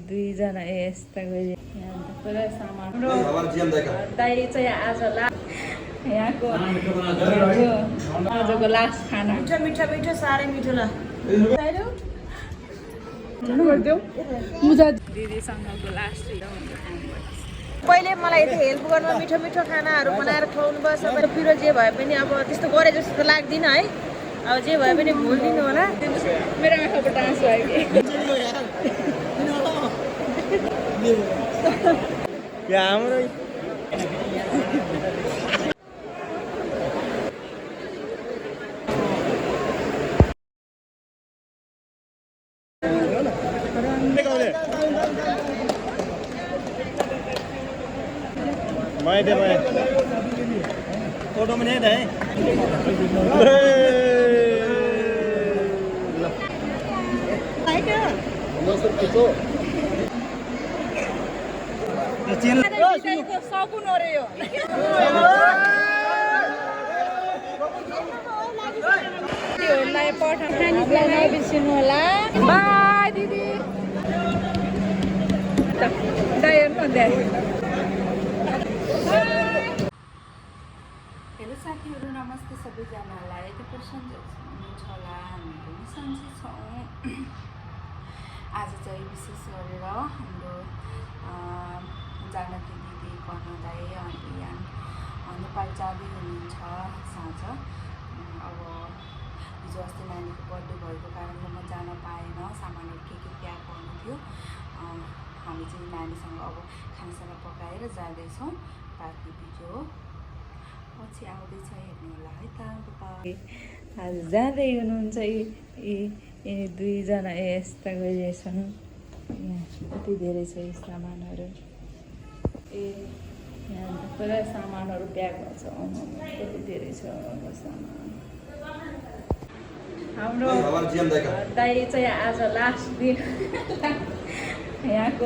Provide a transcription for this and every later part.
दुईजना यस्ता गयो पुरा सामान दाइ चाहिँ आज यहाँको आजको लास्ट खाना मिठो मिठो मिठो साह्रै मिठो ल दिदीसँगको लास्ट पहिले मलाई यति हेल्प गर्नु मिठो मिठो खानाहरू बनाएर खुवाउनु भयो सबैले पिरो जे भए पनि अब त्यस्तो गरे जस्तो त लाग्दिनँ है अब जे भए पनि भुलिदिनु होला मेरो आँखाबाट आँसु आयो कि हाम्रो मैं फोटो में नहीं था सकुन हो रे यो पठाउनुलाई नबिर्सिनु होला बाई दिदी हेलो साथीहरू नमस्ते सबैजनालाई तपाईँ सन्चै हुनुहुन्छ होला हामी पनि सन्चै छौँ आज चाहिँ विशेष गरेर हाम्रो जानकी दिदी कर्णदाई अनि नेपाल जाँदै हुनुहुन्छ साँझ अब हिजो अस्ति नानीको बर्थडे भएको कारणले म जान पाएन सामानहरू के प्याक गर्नु थियो हामी चाहिँ नानीसँग अब खानासाना पकाएर जाँदैछौँ बाँकी भिडियो पछि आउँदैछ हेर्नु होला है त आज जाँदै हुनुहुन्छ यी दुईजना यस्ता गइरहेछन् यहाँ कति धेरै छ सामानहरू यहाँ पुरा सामानहरू प्याक भएको छ कति धेरै छ सामान हाम्रो दाइ चाहिँ आज लास्ट दिन यहाँको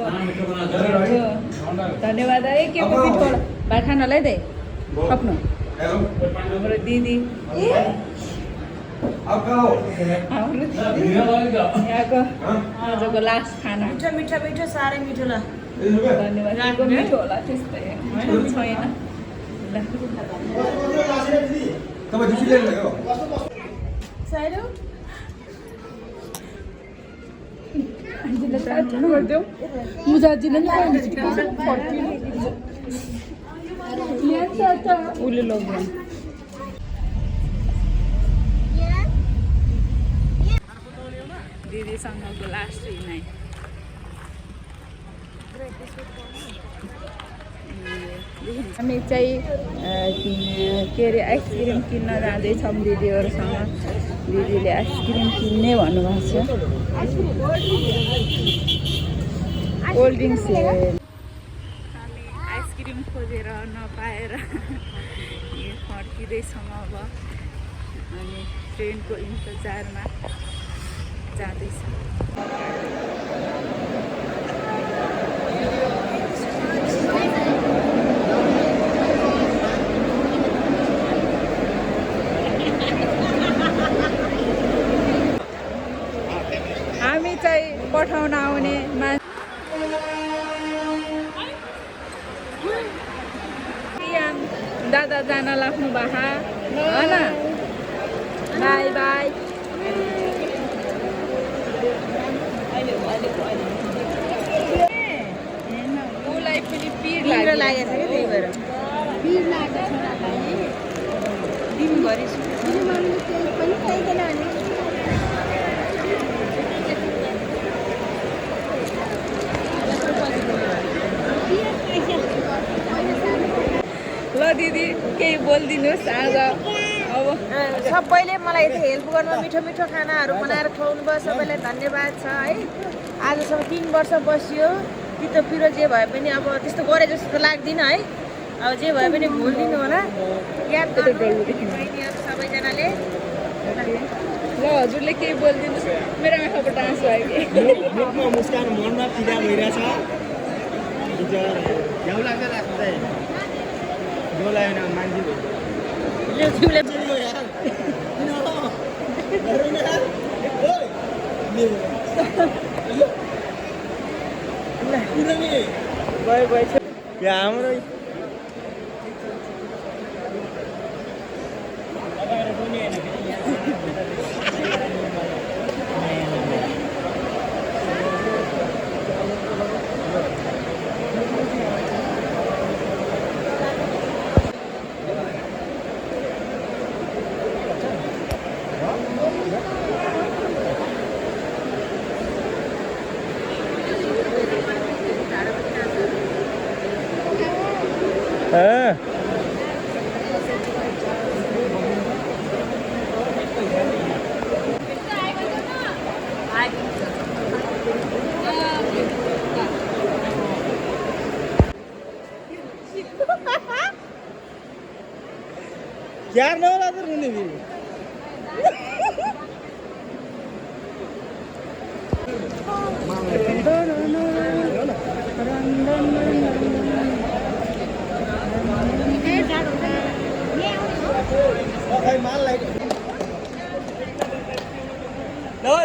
धन्यवाद है के को पिठो भात खानलाई दे खप्नु हाम्रो दिदी हाम्रो यहाँको आजको लास्ट खाना मिठो मिठो मिठो साह्रै मिठो ल धन्यवाद मिठो होला त्यस्तै छैन उसले लग्यो दिदीसँगको लास्ट नै हामी चाहिँ के अरे आइसक्रिम किन्न जाँदैछौँ दिदीहरूसँग दिदीले आइसक्रिम किन्ने भन्नुभएको छ कोल्ड ड्रिङ्क्स हामी आइसक्रिम खोजेर नपाएर फर्किँदैछौँ अब अनि ट्रेनको इन्तजारमा जाँदैछौँ हामी चाहिँ पठाउन आउने दादा जान लाग्नु भएको होइन बाई बाई उसलाई पनि पिर लागेको छ कि त्यही भएर भिड लाग्छ दिनभरि पनि खाइदिएन भने ल दिदी केही बोलिदिनुहोस् आज अब सबैले मलाई यति हेल्प गर्नु मिठो मिठो खानाहरू बनाएर खुवाउनु भयो सबैलाई धन्यवाद छ है आजसम्म 3 वर्ष बसियो तितो पिरो जे भए पनि अब त्यस्तो गरे जस्तो त लाग्दिनँ है अब जे भए पनि भुलिदिनु होला याद गर्नु सबैजनाले ल हजुरले केही बोलिदिनुहोस् मेरो आँखाबाट आँसु आयो मुखमा मुस्कान मनमा पीडा भइरहेछ घ्याउ लाग्छ बोलाएन मान्छे या हाम्रो यार नहोला त रुने फेरि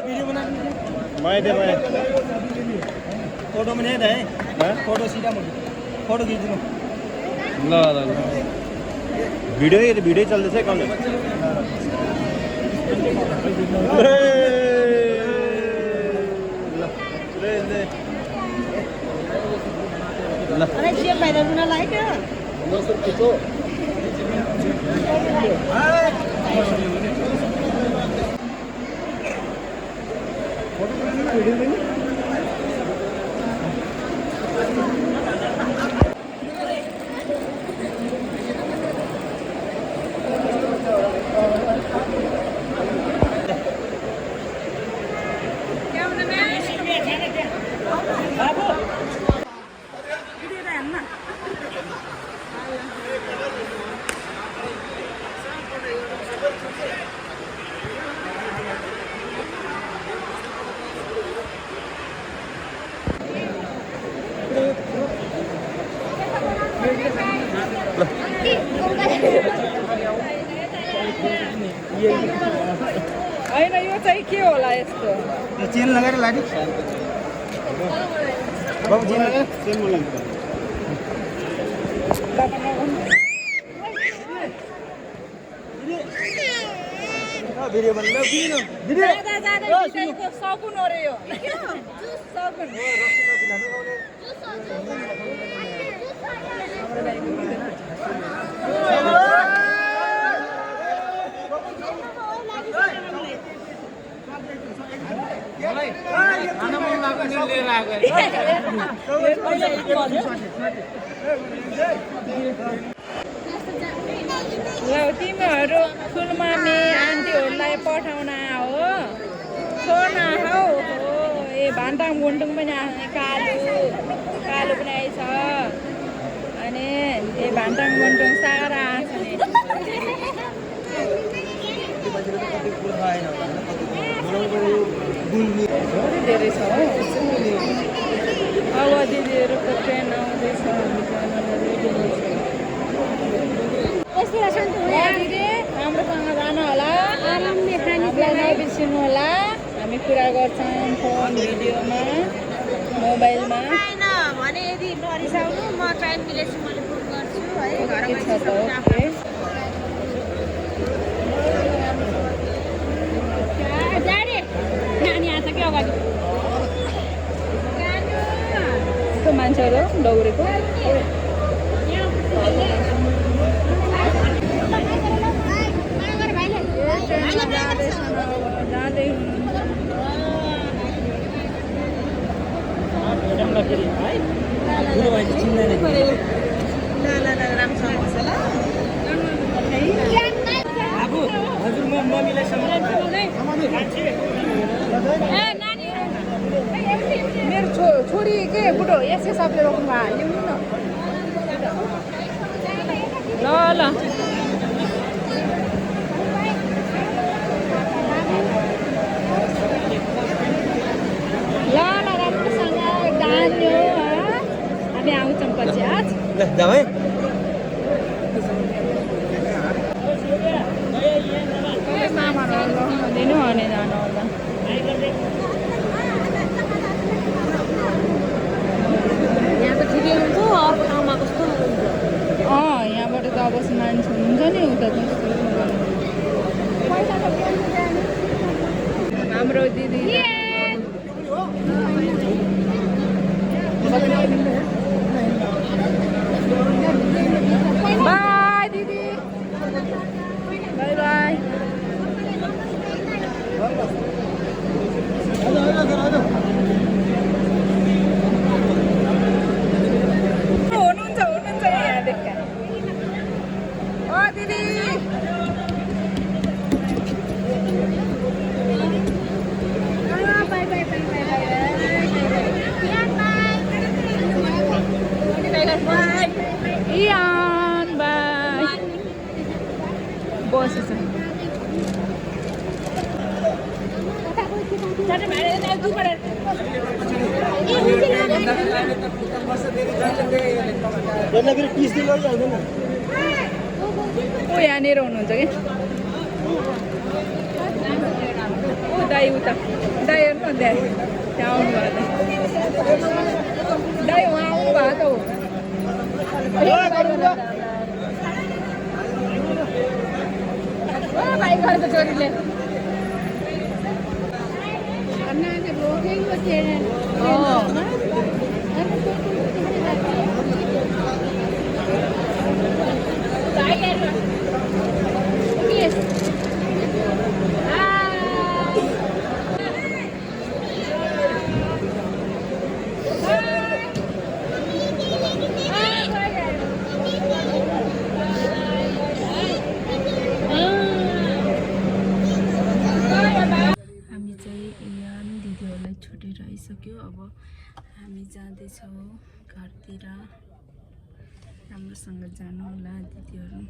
भिडियो बना मैं फोटो में है फोटो सीधा फोटो खिच्नु ल ल भिडियो चल्दैछ कम होइन यो चाहिँ के होला यस्तो चेन लगाएर लाने बाबु चेन लगाएर चेन भिडियो बन्नु सकुन हो रे यो सकुन तिमीहरू ठुलमामी आन्टीहरूलाई पठाउन हो छोड्न हौ ए भान्टाङ गुन्टुङ पनि आउने कालो पनि आएछ अनि ए भान्टाङ गुन्टुङ सारा आएछ नि धेरै छ हो अब दिदीहरूको ट्रेन आउँदैछ दिदी हाम्रोसँग जानु होला नबिर्सिनु होला हामी कुरा गर्छौँ फोन भिडियोमा मोबाइलमा भने यदि नरिसाउनु म टाइम मिलेपछि मैले फोन गर्छु है घरमा छ त ओके नानी आछ के अगाडि यस्तो मान्छेहरू दौडेको जाँदै मेरो छोरी के बुढो यस सबले रोक्नु भयो ल ल राम्रोसँग जान्यो हामी आउँछौँ पछि आज सामानहरू दिनु अनि जानु होला बाई दिदी बाई बाई हुनुहुन्छ यहाँदेखि दिदी Ian, bye. Boss is यहाँनिर हुनुहुन्छ कि दाई उता दाई हेर्नु त्यहाँ आउनु भएको दाई उहाँ आउनु भएको त हो भाइ गरेको छोरीले छुटेर आइसक्यो अब हामी जाँदैछौँ घरतिर राम्रोसँग जानु होला दिदीहरू